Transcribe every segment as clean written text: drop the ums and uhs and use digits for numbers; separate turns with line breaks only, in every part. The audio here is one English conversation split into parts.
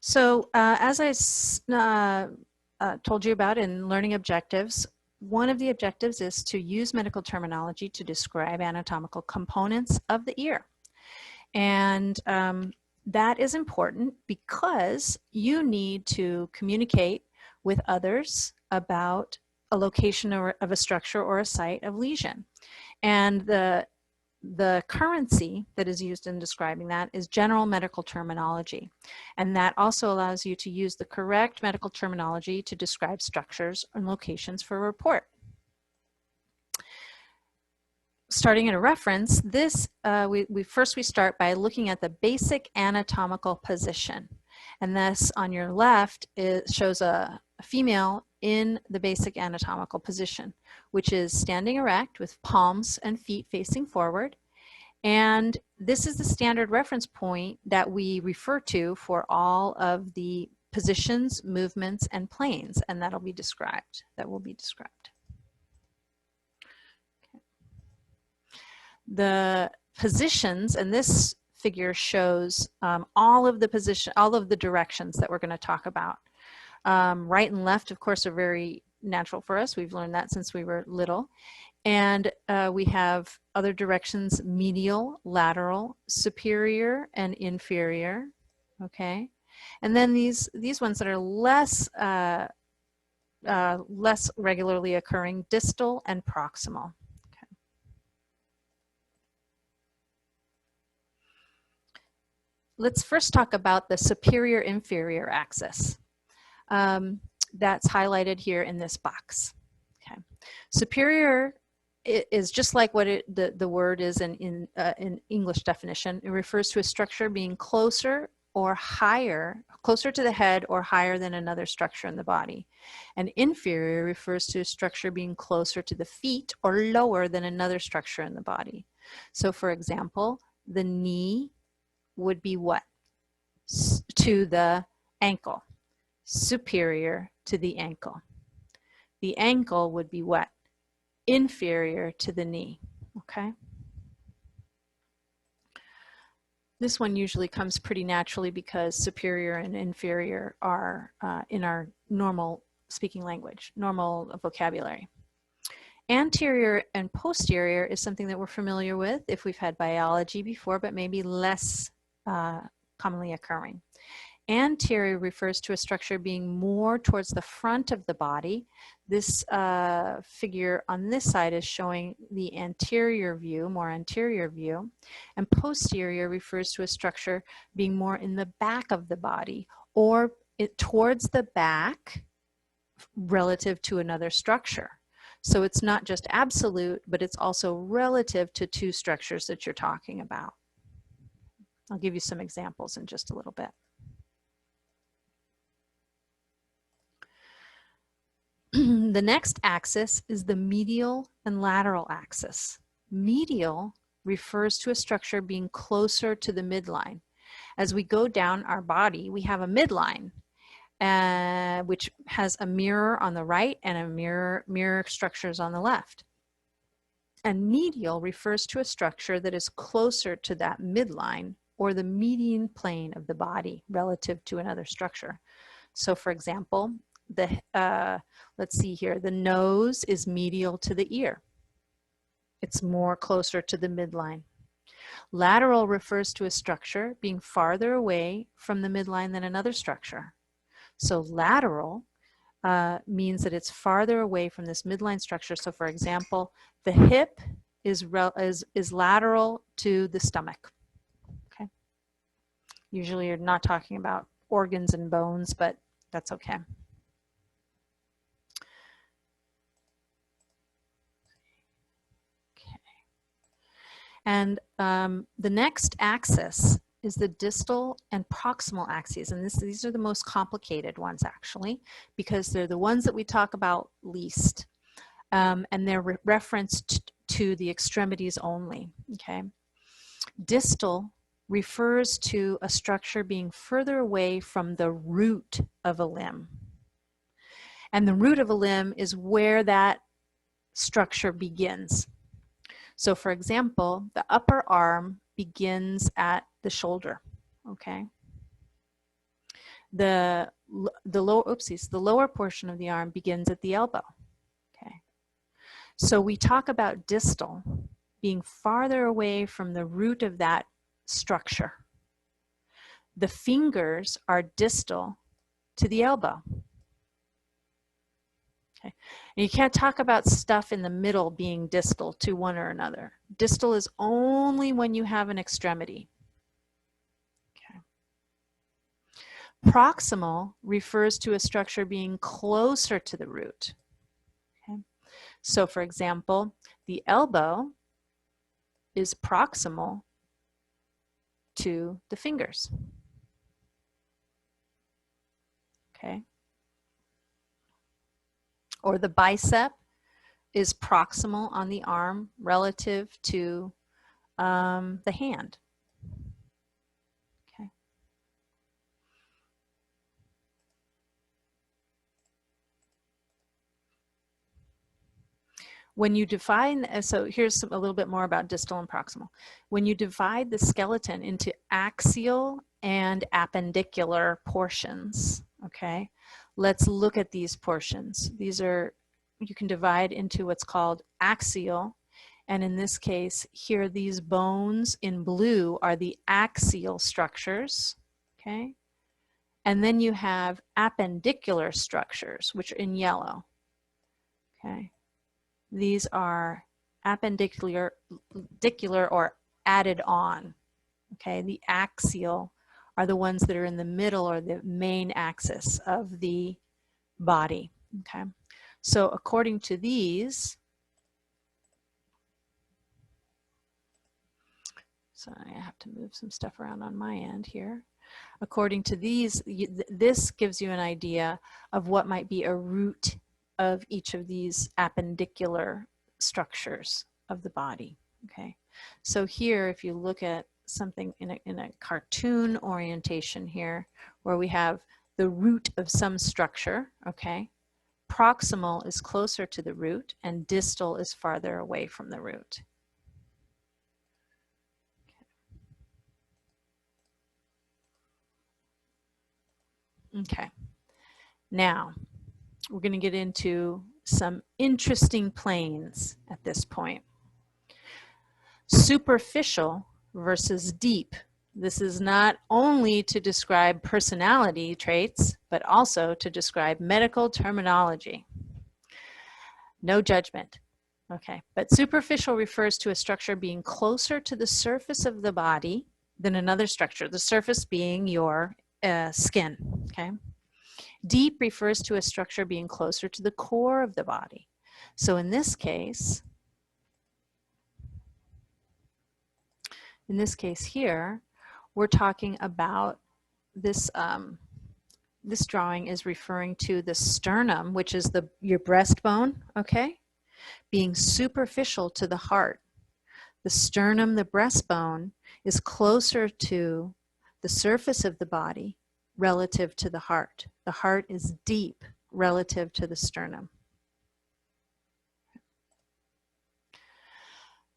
So as I told you about in learning objectives, one of the objectives is to use medical terminology to describe anatomical components of the ear. And that is important because you need to communicate with others about a location of a structure or a site of lesion. And the currency that is used in describing that is general medical terminology. And that also allows you to use the correct medical terminology to describe structures and locations for a report. Starting at a reference, this we start by looking at the basic anatomical position. And this on your left shows a female in the basic anatomical position, which is standing erect with palms and feet facing forward. And this is the standard reference point that we refer to for all of the positions, movements, and planes, and that will be described. Okay. The positions, and this figure shows all of the directions that we're going to talk about. Right and left, of course, are very natural for us. We've learned that since we were little. And we have other directions: medial, lateral, superior, and inferior. Okay, and then these ones that are less less regularly occurring: distal and proximal. Okay. Let's first talk about the superior-inferior axis. That's highlighted here in this box. Okay. Superior is just like what the word is in English definition. It refers to a structure being closer or higher, closer to the head or higher than another structure in the body. And inferior refers to a structure being closer to the feet or lower than another structure in the body. So for example, the knee would be what? To the ankle. Superior to the ankle. The ankle would be what? Inferior to the knee. Okay. This one usually comes pretty naturally because superior and inferior are in our normal speaking language, normal vocabulary. Anterior and posterior is something that we're familiar with if we've had biology before, but maybe less commonly occurring. Anterior refers to a structure being more towards the front of the body. This figure on this side is showing the anterior view, more anterior view. And posterior refers to a structure being more in the back of the body or towards the back relative to another structure. So it's not just absolute, but it's also relative to two structures that you're talking about. I'll give you some examples in just a little bit. The next axis is the medial and lateral axis. Medial refers to a structure being closer to the midline. As we go down our body, we have a midline, which has a mirror on the right and a mirror structures on the left. And medial refers to a structure that is closer to that midline or the median plane of the body relative to another structure. So for example, let's see here, the nose is medial to the ear. It's more closer to the midline. Lateral refers to a structure being farther away from the midline than another structure. So lateral means that it's farther away from this midline structure. So for example, the hip is lateral to the stomach. Okay. Usually you're not talking about organs and bones, but that's okay. And the next axis is the distal and proximal axes. And these are the most complicated ones, actually, because they're the ones that we talk about least. And they're referenced to the extremities only, okay? Distal refers to a structure being further away from the root of a limb. And the root of a limb is where that structure begins. So for example, the upper arm begins at the shoulder, okay? The lower portion of the arm begins at the elbow. Okay. So we talk about distal being farther away from the root of that structure. The fingers are distal to the elbow. Okay. And you can't talk about stuff in the middle being distal to one or another. Distal is only when you have an extremity. Okay. Proximal refers to a structure being closer to the root. Okay. So for example, the elbow is proximal to the fingers. Okay. Or the bicep is proximal on the arm relative to the hand. Okay. When you define, so here's a little bit more about distal and proximal. When you divide the skeleton into axial and appendicular portions, okay, let's look at these portions. These are, you can divide into what's called axial, and in this case, here these bones in blue are the axial structures, okay? And then you have appendicular structures, which are in yellow, okay? These are appendicular or added on, okay? The axial are the ones that are in the middle or the main axis of the body, okay? So according to these, so I have to move some stuff around on my end here. According to these, this gives you an idea of what might be a root of each of these appendicular structures of the body, okay? So here, if you look at something in a cartoon orientation here, where we have the root of some structure, okay? Proximal is closer to the root and distal is farther away from the root. Okay, now we're going to get into some interesting planes at this point. Superficial versus deep. This is not only to describe personality traits, but also to describe medical terminology. No judgment. Okay, but superficial refers to a structure being closer to the surface of the body than another structure, the surface being your skin, okay? Deep refers to a structure being closer to the core of the body. So in this case here, we're talking about this, this drawing is referring to the sternum, which is your breastbone, okay? Being superficial to the heart. The sternum, the breastbone, is closer to the surface of the body relative to the heart. The heart is deep relative to the sternum.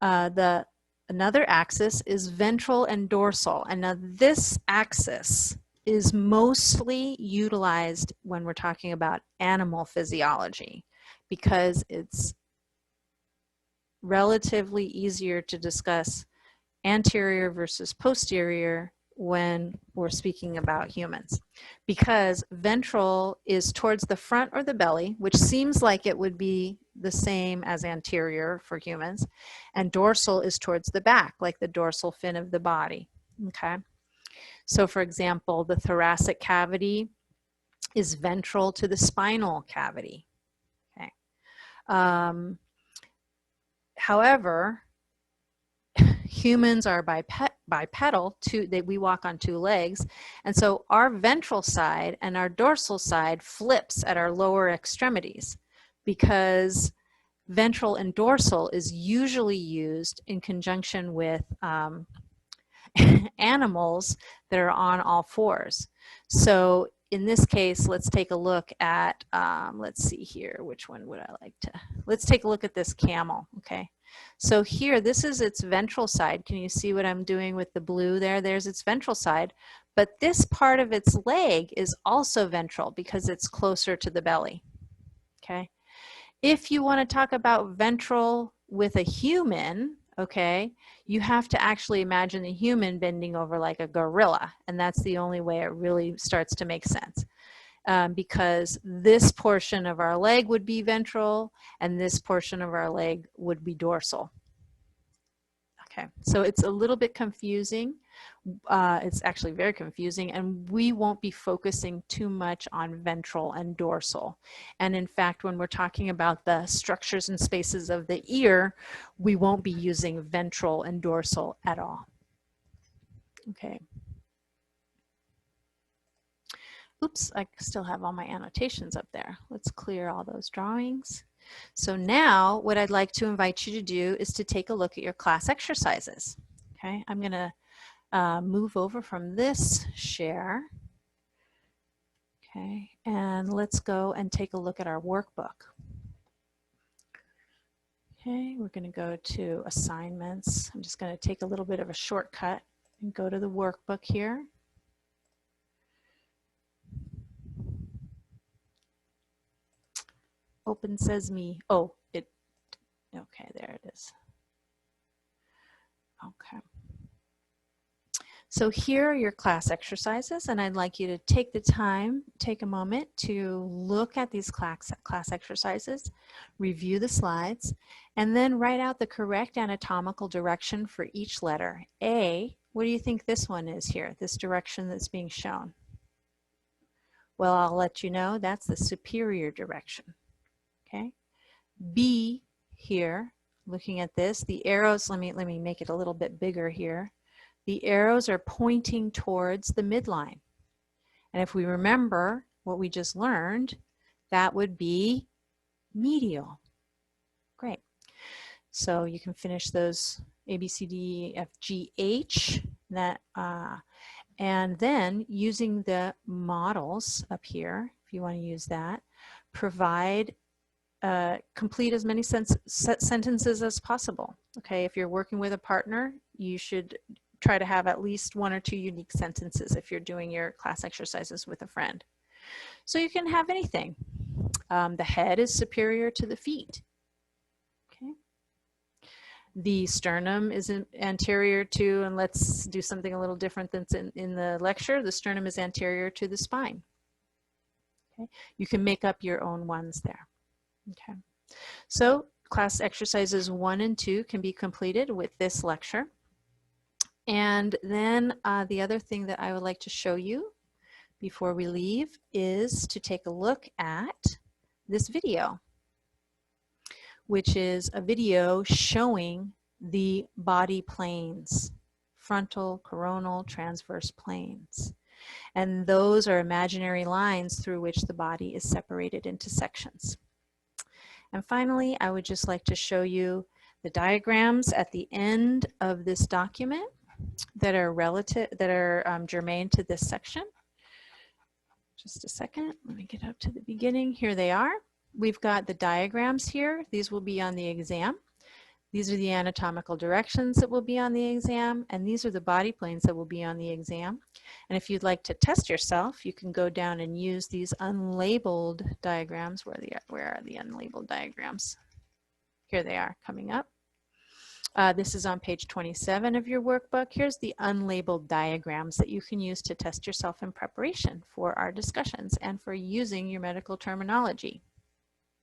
Another axis is ventral and dorsal. And now this axis is mostly utilized when we're talking about animal physiology because it's relatively easier to discuss anterior versus posterior when we're speaking about humans, because ventral is towards the front or the belly, which seems like it would be the same as anterior for humans, and dorsal is towards the back, like the dorsal fin of the body, okay? So for example, the thoracic cavity is ventral to the spinal cavity, okay? However, humans are bipedal, we walk on two legs, and so our ventral side and our dorsal side flips at our lower extremities because ventral and dorsal is usually used in conjunction with animals that are on all fours. So in this case, let's take a look at, let's see here, which one would I like to, let's take a look at this camel, okay? So here, this is its ventral side. Can you see what I'm doing with the blue there? There's its ventral side. But this part of its leg is also ventral because it's closer to the belly. Okay. If you want to talk about ventral with a human, okay, you have to actually imagine the human bending over like a gorilla. And that's the only way it really starts to make sense. Because this portion of our leg would be ventral and this portion of our leg would be dorsal. Okay, so it's a little bit confusing. It's actually very confusing, and we won't be focusing too much on ventral and dorsal. And in fact, when we're talking about the structures and spaces of the ear, we won't be using ventral and dorsal at all. Okay. Oops, I still have all my annotations up there. Let's clear all those drawings. So now what I'd like to invite you to do is to take a look at your class exercises. Okay, I'm going to move over from this share. Okay, and let's go and take a look at our workbook. Okay, we're going to go to assignments. I'm just going to take a little bit of a shortcut and go to the workbook here. Open Sesame. Oh, okay, there it is. Okay. So here are your class exercises, and I'd like you to take the time, take a moment to look at these class exercises, review the slides, and then write out the correct anatomical direction for each letter. A, what do you think this one is here, this direction that's being shown? Well, I'll let you know, that's the superior direction. Okay. B here, looking at this, the arrows, let me make it a little bit bigger here. The arrows are pointing towards the midline. And if we remember what we just learned, that would be medial. Great. So you can finish those A, B, C, D, E, F, G, H. And then using the models up here, if you want to use that, provide complete as many sentences as possible. Okay, if you're working with a partner, you should try to have at least 1 or 2 unique sentences if you're doing your class exercises with a friend. So you can have anything. The head is superior to the feet. Okay. The sternum is anterior to, and let's do something a little different than in the lecture, the sternum is anterior to the spine. Okay. You can make up your own ones there. Okay, so class exercises 1 and 2 can be completed with this lecture. And then the other thing that I would like to show you before we leave is to take a look at this video, which is a video showing the body planes, frontal, coronal, transverse planes. And those are imaginary lines through which the body is separated into sections. And finally, I would just like to show you the diagrams at the end of this document that are germane to this section. Just a second, let me get up to the beginning. Here they are. We've got the diagrams here. These will be on the exam. These are the anatomical directions that will be on the exam, and these are the body planes that will be on the exam. And if you'd like to test yourself, you can go down and use these unlabeled diagrams. Where are the unlabeled diagrams? Here they are coming up. This is on page 27 of your workbook. Here's the unlabeled diagrams that you can use to test yourself in preparation for our discussions and for using your medical terminology.